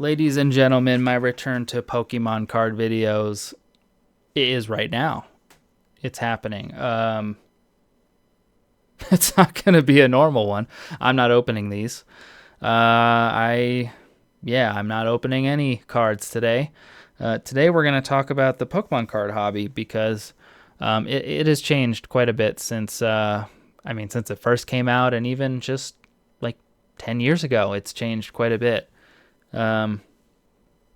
Ladies and gentlemen, my return to Pokemon card videos is right now. It's happening. It's not going to be a normal one. I'm not opening these. I'm not opening any cards today. Today we're going to talk about the Pokemon card hobby because it has changed quite a bit since it first came out, and even just like 10 years ago, it's changed quite a bit. Um,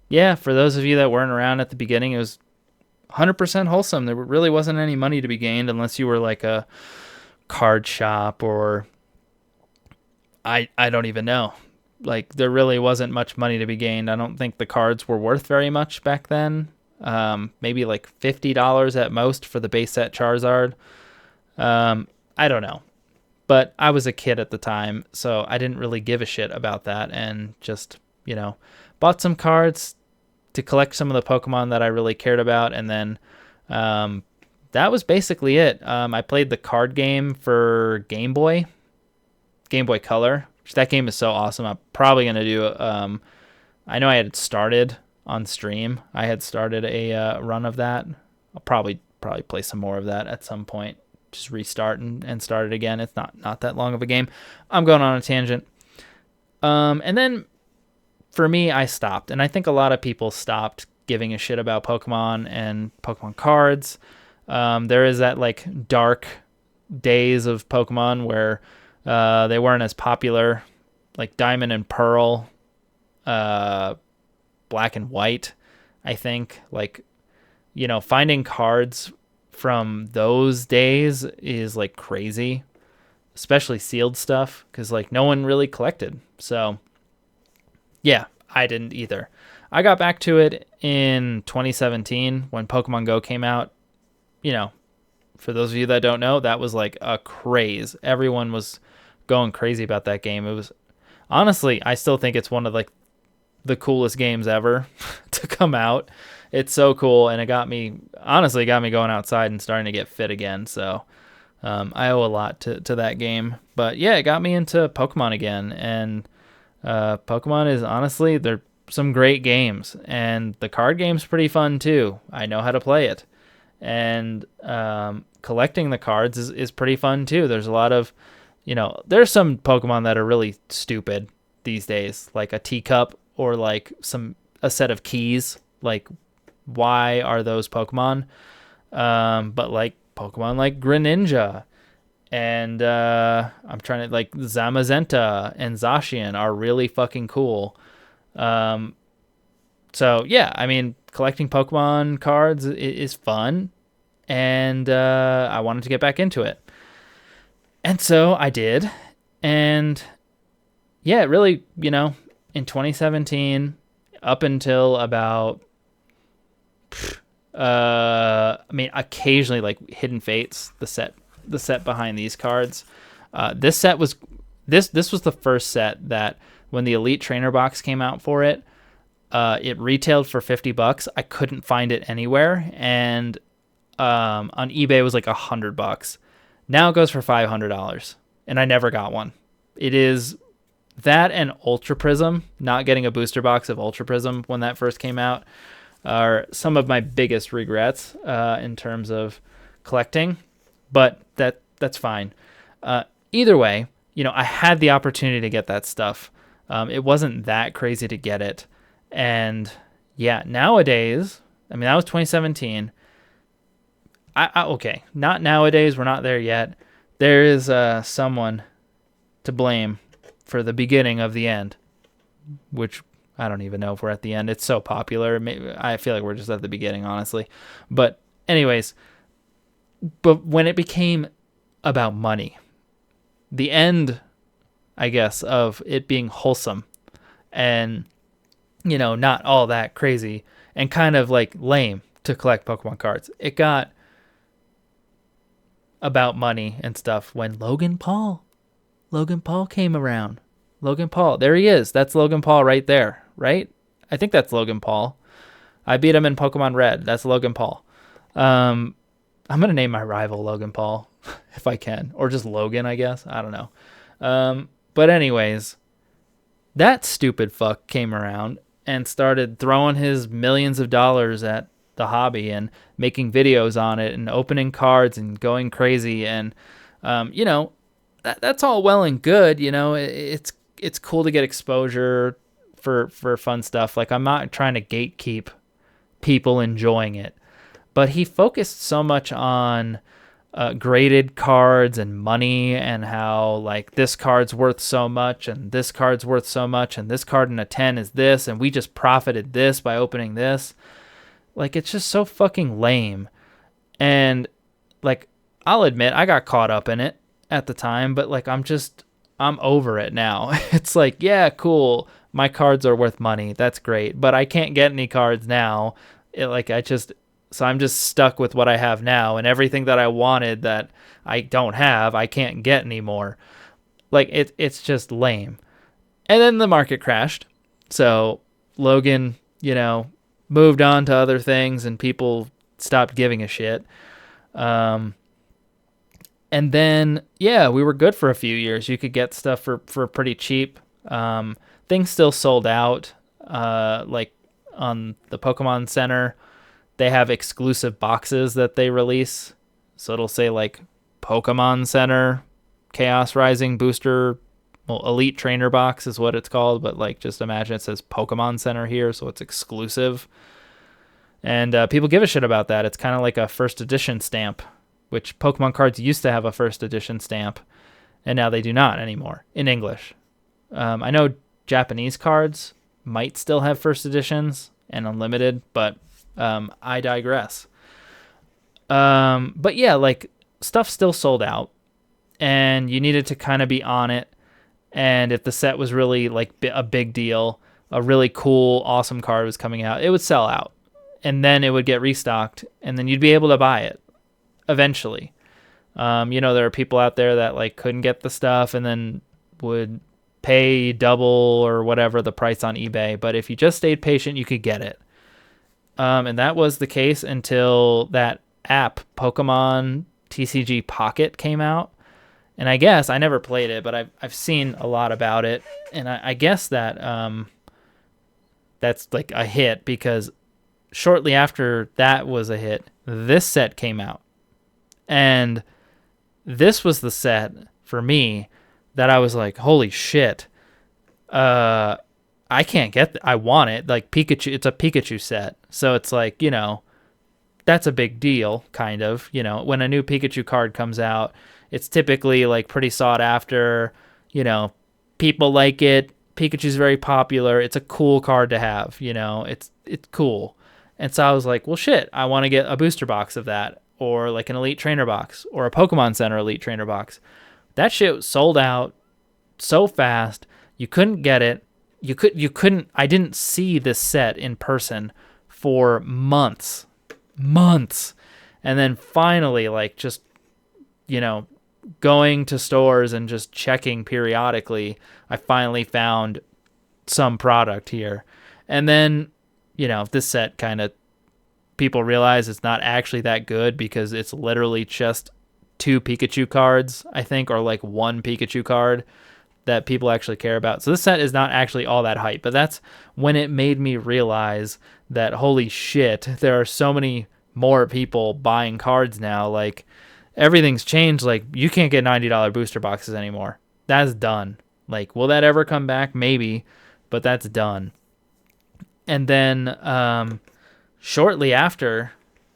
yeah, for those of you that weren't around at the beginning, it was 100% wholesome. There really wasn't any money to be gained unless you were like a card shop or I don't even know. Like there really wasn't much money to be gained. I don't think the cards were worth very much back then. Maybe like $50 at most for the base set Charizard. I don't know. But I was a kid at the time, so I didn't really give a shit about that and just, bought some cards to collect some of the Pokemon that I really cared about, and then that was basically it. I played the card game for Game Boy Color, which that game is so awesome. I'm probably gonna do. I know I had started on stream. I had started a run of that. I'll probably play some more of that at some point. Just restart and start it again. It's not that long of a game. I'm going on a tangent. And then for me, I stopped, and I think a lot of people stopped giving a shit about Pokemon and Pokemon cards. There is that like dark days of Pokemon where they weren't as popular, like Diamond and Pearl, Black and White. I think finding cards from those days is like crazy, especially sealed stuff, because like no one really collected. So yeah, I didn't either. I got back to it in 2017 when Pokemon Go came out. You know, for those of you that don't know, that was like a craze. Everyone was going crazy about that game. It was honestly, I still think it's one of like the coolest games ever to come out. It's so cool, and it got me going outside and starting to get fit again. So I owe a lot to that game. But yeah, it got me into Pokemon again, and Pokemon is honestly, they're some great games, and the card game's pretty fun too. I know how to play it, and collecting the cards is pretty fun too. There's a lot of, there's some Pokemon that are really stupid these days, like a teacup or like a set of keys. Like, why are those Pokemon? But like Pokemon like Greninja and I'm trying to like Zamazenta and Zacian are really fucking cool. So yeah, I mean, collecting Pokemon cards is fun, and I wanted to get back into it, and so I did, and yeah, it really, in 2017 up until about I mean, occasionally like Hidden Fates, the set behind these cards. This set was this was the first set that when the Elite Trainer box came out for it, it retailed for $50. I couldn't find it anywhere, and on eBay it was like $100. Now it goes for $500, and I never got one. It is that and Ultra Prism. Not getting a booster box of Ultra Prism when that first came out are some of my biggest regrets in terms of collecting, but that's fine. Either way, I had the opportunity to get that stuff. It wasn't that crazy to get it, and yeah, nowadays, I mean, that was 2017. Okay, not nowadays. We're not there yet. There is someone to blame for the beginning of the end, which I don't even know if we're at the end. It's so popular. Maybe, I feel like we're just at the beginning, honestly. But anyways, when it became about money, the end, I guess, of it being wholesome and, not all that crazy and kind of like lame to collect Pokemon cards, it got about money and stuff when Logan Paul came around. Logan Paul, there he is. That's Logan Paul right there, right? I think that's Logan Paul. I beat him in Pokemon Red. That's Logan Paul. I'm gonna name my rival Logan Paul if I can, or just Logan, I guess. I don't know. But anyways, that stupid fuck came around and started throwing his millions of dollars at the hobby and making videos on it and opening cards and going crazy. And that's all well and good. It's cool to get exposure for fun stuff. Like, I'm not trying to gatekeep people enjoying it, but he focused so much on graded cards and money, and how like this card's worth so much and this card's worth so much and this card in a 10 is this, and we just profited this by opening this. Like, it's just so fucking lame. And like, I'll admit I got caught up in it at the time, but like, I'm over it now. It's like, yeah, cool, my cards are worth money, that's great, but I can't get any cards now. So I'm just stuck with what I have now, and everything that I wanted that I don't have, I can't get anymore. Like, it's just lame. And then the market crashed. So Logan, moved on to other things, and people stopped giving a shit. And then, yeah, we were good for a few years. You could get stuff for pretty cheap. Things still sold out. Like on the Pokemon Center, they have exclusive boxes that they release. So it'll say like Pokemon Center, Chaos Rising Booster, Elite Trainer Box is what it's called. But like, just imagine it says Pokemon Center here, so it's exclusive. And people give a shit about that. It's kind of like a first edition stamp, which Pokemon cards used to have a first edition stamp, and now they do not anymore in English. I know Japanese cards might still have first editions and unlimited, but I digress. But yeah, like, stuff still sold out, and you needed to kind of be on it. And if the set was really like a big deal, a really cool, awesome card was coming out, it would sell out, and then it would get restocked, and then you'd be able to buy it eventually. There are people out there that like couldn't get the stuff and then would pay double or whatever the price on eBay. But if you just stayed patient, you could get it. And that was the case until that app, Pokemon TCG Pocket, came out. And I guess I never played it, but I've seen a lot about it. And I guess that that's like a hit, because shortly after that was a hit, this set came out. And this was the set for me that I was like, holy shit. I can't get I want it. Like, Pikachu, it's a Pikachu set. So it's like, that's a big deal, kind of. When a new Pikachu card comes out, it's typically like pretty sought after. People like it. Pikachu's very popular. It's a cool card to have. It's cool. And so I was like, well, shit, I want to get a booster box of that, or like an Elite Trainer box, or a Pokemon Center Elite Trainer box. That shit sold out so fast. You couldn't get it. You couldn't. I didn't see this set in person for months. And then finally, like, just, going to stores and just checking periodically, I finally found some product here. And then, this set kind of, people realize it's not actually that good, because it's literally just 2 Pikachu cards, I think, or like 1 Pikachu card that people actually care about. So this set is not actually all that hype, but that's when it made me realize that, holy shit, there are so many more people buying cards now. Like, everything's changed. Like, you can't get $90 booster boxes anymore. That's done. Like, will that ever come back? Maybe, but that's done. And then shortly after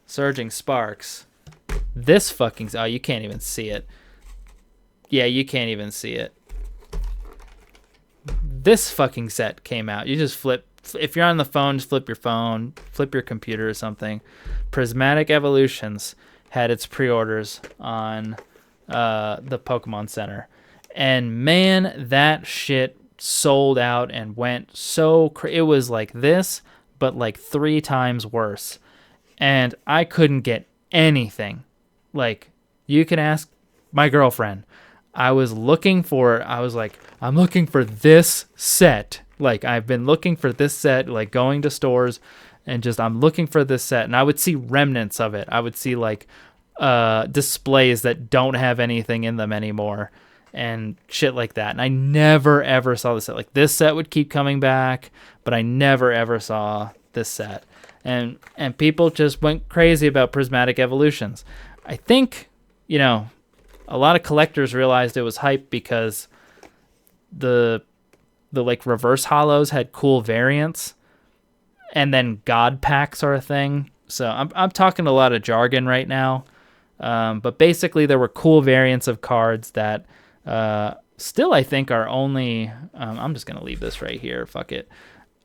Surging Sparks, this fucking... Oh, you can't even see it. Yeah, you can't even see it. This fucking set came out. You just flip... If you're on the phone, just flip your phone, flip your computer or something. Prismatic Evolutions had its pre-orders on the Pokemon Center. And man, that shit sold out and went so... It was like this, but like 3 times worse. And I couldn't get anything. Like, you can ask my girlfriend. I was like, I'm looking for this set. Like, I've been looking for this set, like going to stores and just, I'm looking for this set. And I would see remnants of it. I would see like displays that don't have anything in them anymore. and shit like that. And I never ever saw the set. Like this set would keep coming back, but I never ever saw this set. And people just went crazy about prismatic evolutions. I think, a lot of collectors realized it was hype because the like reverse hollows had cool variants, and then god packs are a thing. So I'm talking a lot of jargon right now. But basically there were cool variants of cards that still I think are only I'm just gonna leave this right here, fuck it.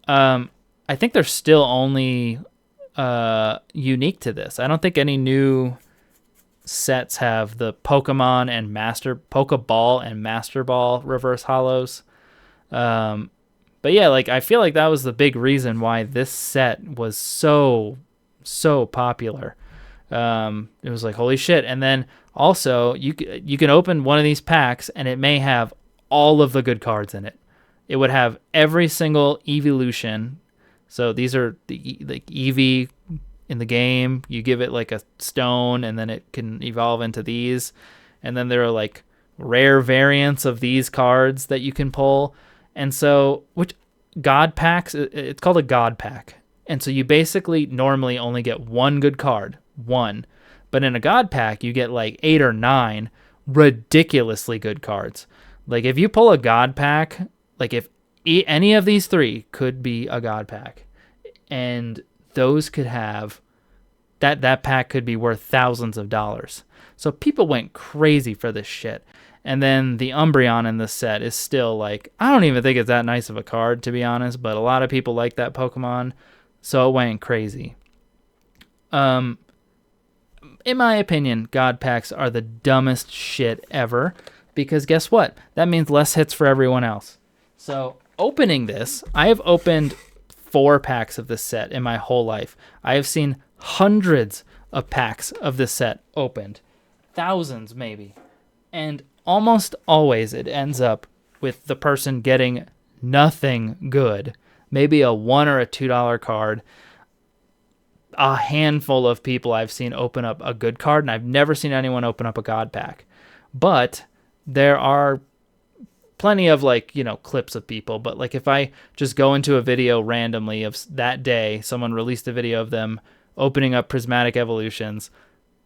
I think they're still only unique to this. I don't think any new sets have the Pokemon and Pokeball and Master Ball reverse hollows. But yeah, like I feel like that was the big reason why this set was so popular. It was like, holy shit. And then also you can open one of these packs and it may have all of the good cards in it. It would have every single evolution. So these are the like Eevee in the game. You give it like a stone and then it can evolve into these. And then there are like rare variants of these cards that you can pull. And so, which God packs, it's called a God pack. And so you basically normally only get one good card. One. But in a God pack, you get like 8 or 9 ridiculously good cards. Like if you pull a God pack, like if any of these 3 could be a God pack, and those could have that pack could be worth thousands of dollars. So people went crazy for this shit. And then the Umbreon in this set is still like, I don't even think it's that nice of a card, to be honest, but a lot of people like that Pokemon, so it went crazy. In my opinion, God packs are the dumbest shit ever, because guess what? That means less hits for everyone else. So opening this, I have opened 4 packs of this set in my whole life. I have seen hundreds of packs of this set opened, thousands maybe, and almost always it ends up with the person getting nothing good. Maybe a $1 or a $2 card. A handful of people I've seen open up a good card, and I've never seen anyone open up a God pack. But there are plenty of clips of people. But like if I just go into a video randomly of that day, someone released a video of them opening up prismatic evolutions,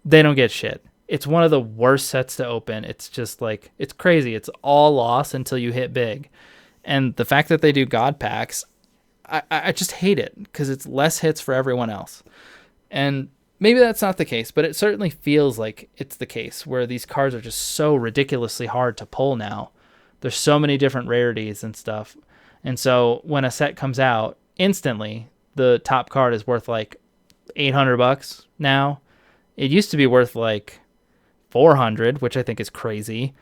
they don't get shit. It's one of the worst sets to open. It's just like, it's crazy. It's all loss until you hit big. And the fact that they do God packs, I just hate it because it's less hits for everyone else. And maybe that's not the case, but it certainly feels like it's the case where these cards are just so ridiculously hard to pull now. There's so many different rarities and stuff. And so when a set comes out, instantly the top card is worth like $800 now. It used to be worth like $400, which I think is crazy.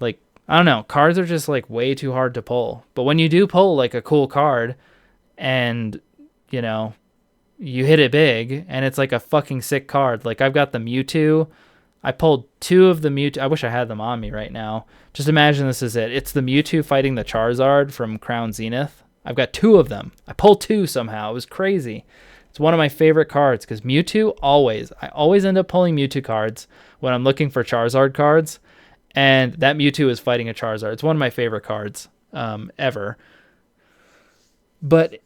Like, I don't know, cards are just like way too hard to pull. But when you do pull like a cool card and, you hit it big and it's like a fucking sick card. Like I've got the Mewtwo. I pulled 2 of the Mewtwo. I wish I had them on me right now. Just imagine this is it. It's the Mewtwo fighting the Charizard from Crown Zenith. I've got 2 of them. I pulled 2 somehow. It was crazy. It's one of my favorite cards because Mewtwo I always end up pulling Mewtwo cards when I'm looking for Charizard cards. And that Mewtwo is fighting a Charizard. It's one of my favorite cards ever. But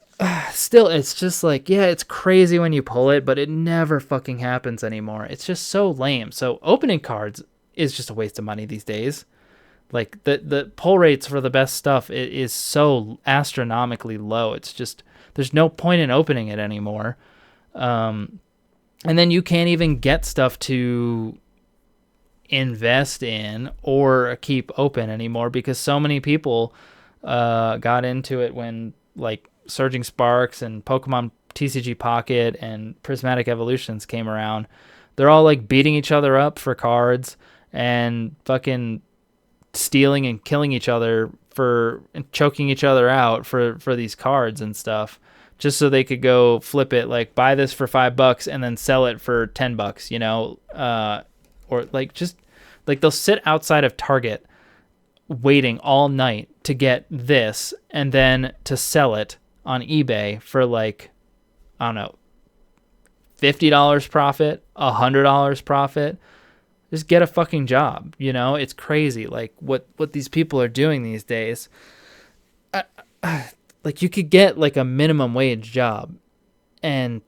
still, it's just like, yeah, it's crazy when you pull it, but it never fucking happens anymore. It's just so lame. So opening cards is just a waste of money these days. Like the pull rates for the best stuff is so astronomically low. It's just, there's no point in opening it anymore. And then you can't even get stuff to invest in or keep open anymore because so many people got into it when like Surging Sparks and Pokemon TCG Pocket and Prismatic Evolutions came around. They're all like beating each other up for cards and fucking stealing and killing each other and choking each other out for these cards and stuff, just so they could go flip it, like buy this for $5 and then sell it for $10, or like just like they'll sit outside of Target waiting all night to get this and then to sell it on eBay for like, I don't know, $50 profit, $100 profit. Just get a fucking job. You know, it's crazy. Like what these people are doing these days. Like you could get like a minimum wage job and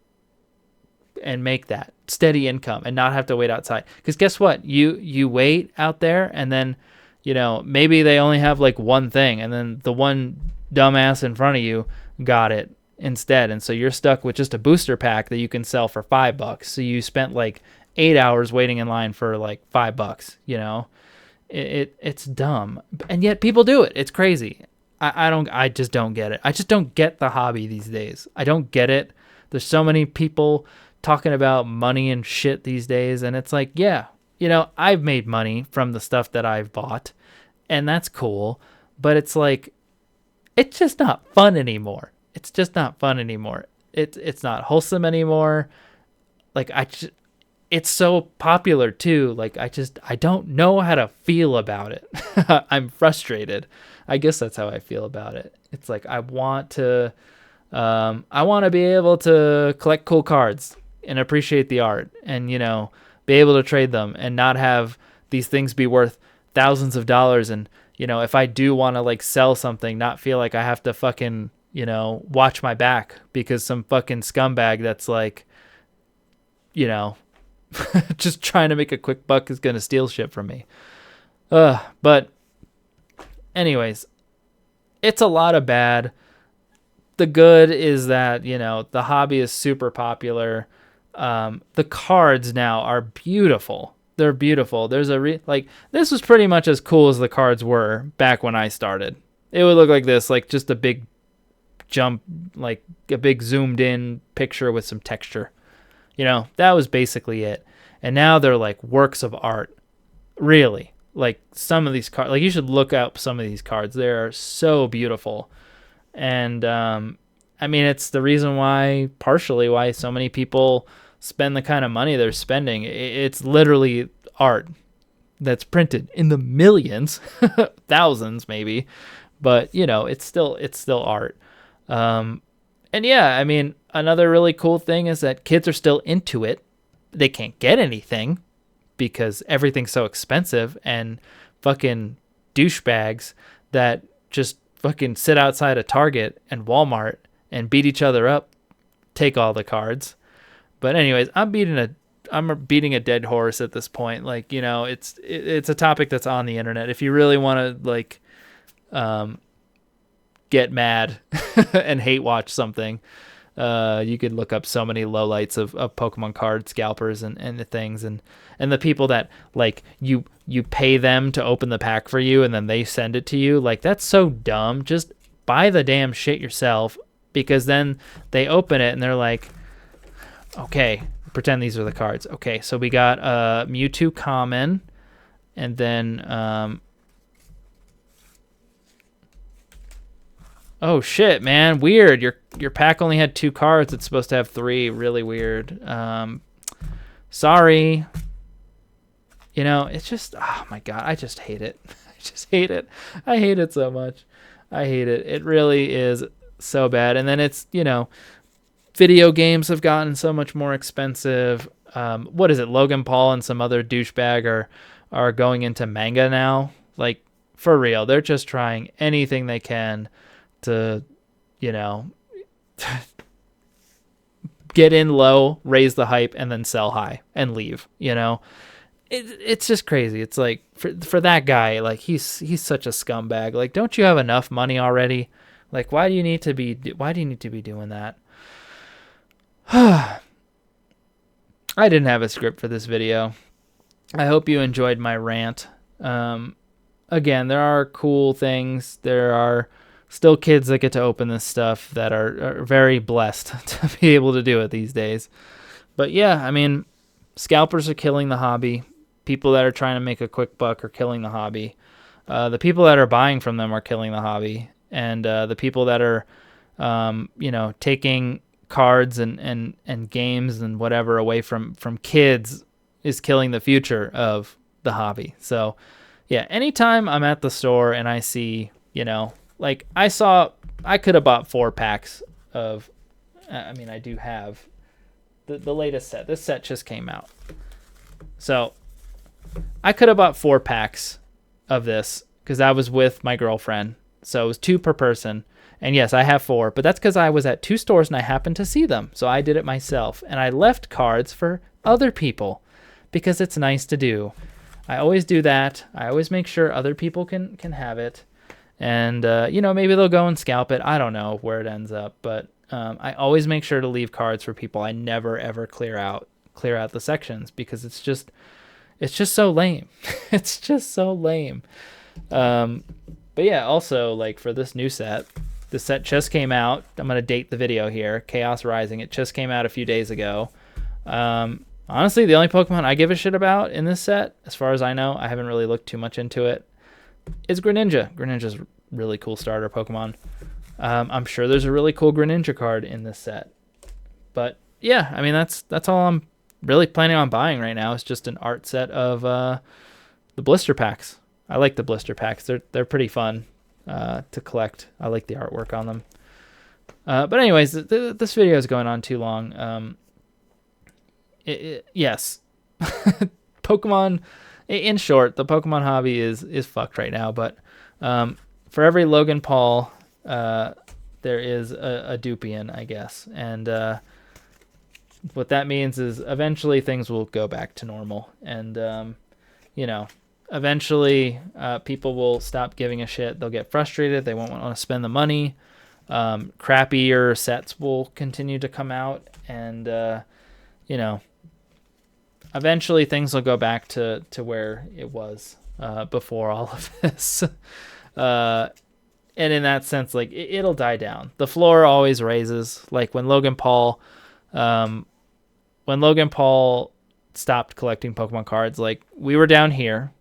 make that steady income and not have to wait outside. Because guess what? You wait out there, and then, you know, maybe they only have like one thing, and then the one dumbass in front of you got it instead, and so you're stuck with just a booster pack that you can sell for $5. So you spent like 8 hours waiting in line for like $5. You know, it's dumb, and yet people do it. It's crazy. I just don't get it. I just don't get the hobby these days. I don't get it. There's so many people talking about money and shit these days, and it's like, yeah, you know, I've made money from the stuff that I've bought, and that's cool, but it's like, it's just not fun anymore. It's just not fun anymore. It's not wholesome anymore. Like it's so popular too. Like I don't know how to feel about it. I'm frustrated. I guess that's how I feel about it. It's like I want to be able to collect cool cards and appreciate the art, and, you know, be able to trade them and not have these things be worth thousands of dollars. And, you know, if I do want to like sell something, not feel like I have to fucking, you know, watch my back because some fucking scumbag that's like, you know, just trying to make a quick buck is going to steal shit from me. But anyways, it's a lot of bad. The good is that, you know, the hobby is super popular. The cards now are beautiful. They're beautiful. There's like, this was pretty much as cool as the cards were back when I started. It would look like this, like just a big jump, like a big zoomed in picture with some texture. You know, that was basically it. And now they're like works of art. Really. Like some of these cards, like you should look up some of these cards. They're so beautiful. And, I mean, it's the reason why, partially why so many people spend the kind of money they're spending. It's literally art that's printed in the millions, thousands maybe, but, you know, it's still art. And yeah, I mean, another really cool thing is that kids are still into it. They can't get anything because everything's so expensive, and fucking douchebags that just fucking sit outside a Target and Walmart and beat each other up take all the cards. But anyways, I'm beating a dead horse at this point. Like, you know, it's a topic that's on the internet. If you really want to like get mad and hate watch something, you could look up so many lowlights of Pokemon card scalpers and the things, and the people that like you pay them to open the pack for you and then they send it to you. Like, that's so dumb. Just buy the damn shit yourself, because then they open it and they're like, okay, pretend these are the cards. Okay, so we got Mewtwo common, and then oh shit, man, weird. Your pack only had 2 cards. It's supposed to have 3. Really weird. Sorry. You know, it's just, oh my god, I just hate it. I just hate it. I hate it so much. I hate it. It really is so bad. And then it's, you know, video games have gotten so much more expensive. What is it? Logan Paul and some other douchebag are going into manga now. Like, for real. They're just trying anything they can to, you know, get in low, raise the hype, and then sell high and leave, you know. It's just crazy. It's like, for that guy, like, he's such a scumbag. Like, don't you have enough money already? Like, why do you need to be doing that? I didn't have a script for this video. I hope you enjoyed my rant. Again, there are cool things. There are still kids that get to open this stuff that are very blessed to be able to do it these days. But yeah, I mean, scalpers are killing the hobby. People that are trying to make a quick buck are killing the hobby. The people that are buying from them are killing the hobby. And the people that are, you know, taking cards and games and whatever away from kids is killing the future of the hobby. So yeah, anytime I'm at the store and I see, you know, like I could have bought 4 packs of, I mean, I do have the latest set. This set just came out. So I could have bought 4 packs of this because I was with my girlfriend. So it was 2 per person. And yes, I have 4, but that's because I was at 2 stores and I happened to see them. So I did it myself. And I left cards for other people because it's nice to do. I always do that. I always make sure other people can have it. And, maybe they'll go and scalp it. I don't know where it ends up. But I always make sure to leave cards for people. I never, ever clear out the sections because it's just so lame. It's just so lame. But yeah, also, like, for this new set, the set just came out. I'm going to date the video here. Chaos Rising. It just came out a few days ago. Honestly, the only Pokemon I give a shit about in this set, as far as I know, I haven't really looked too much into it, is Greninja. Greninja's a really cool starter Pokemon. I'm sure there's a really cool Greninja card in this set. But yeah, I mean, that's all I'm really planning on buying right now. It's just an art set of the blister packs. I like the blister packs. They're pretty fun to collect. I like the artwork on them. But anyways, this video is going on too long. Yes, Pokemon. In short, the Pokemon hobby is fucked right now. But for every Logan Paul, there is a Dupian, I guess. And what that means is eventually things will go back to normal. And eventually people will stop giving a shit. They'll get frustrated. They won't want to spend the money. Crappier sets will continue to come out, and eventually things will go back to where it was before all of this. And in that sense, like, it'll die down. The floor always raises. Like when Logan Paul stopped collecting Pokemon cards, like, we were down here.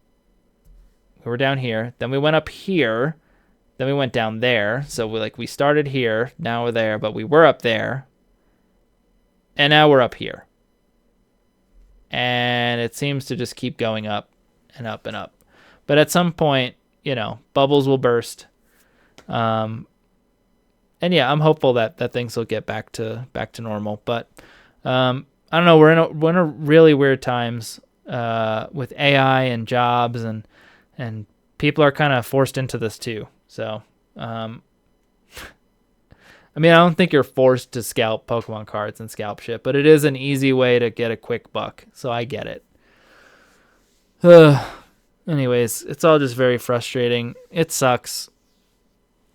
Then we went up here. Then we went down there. So we started here. Now we're there, but we were up there. And now we're up here. And it seems to just keep going up and up and up. But at some point, bubbles will burst. And yeah, I'm hopeful that things will get back to normal. But I don't know. We're in a really weird times with AI and jobs, and people are kind of forced into this too. So, I don't think you're forced to scalp Pokemon cards and scalp shit, but it is an easy way to get a quick buck. So I get it. Anyways, it's all just very frustrating. It sucks.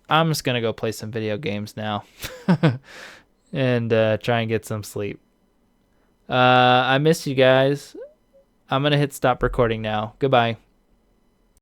I'm just going to go play some video games now and try and get some sleep. I miss you guys. I'm going to hit stop recording now. Goodbye.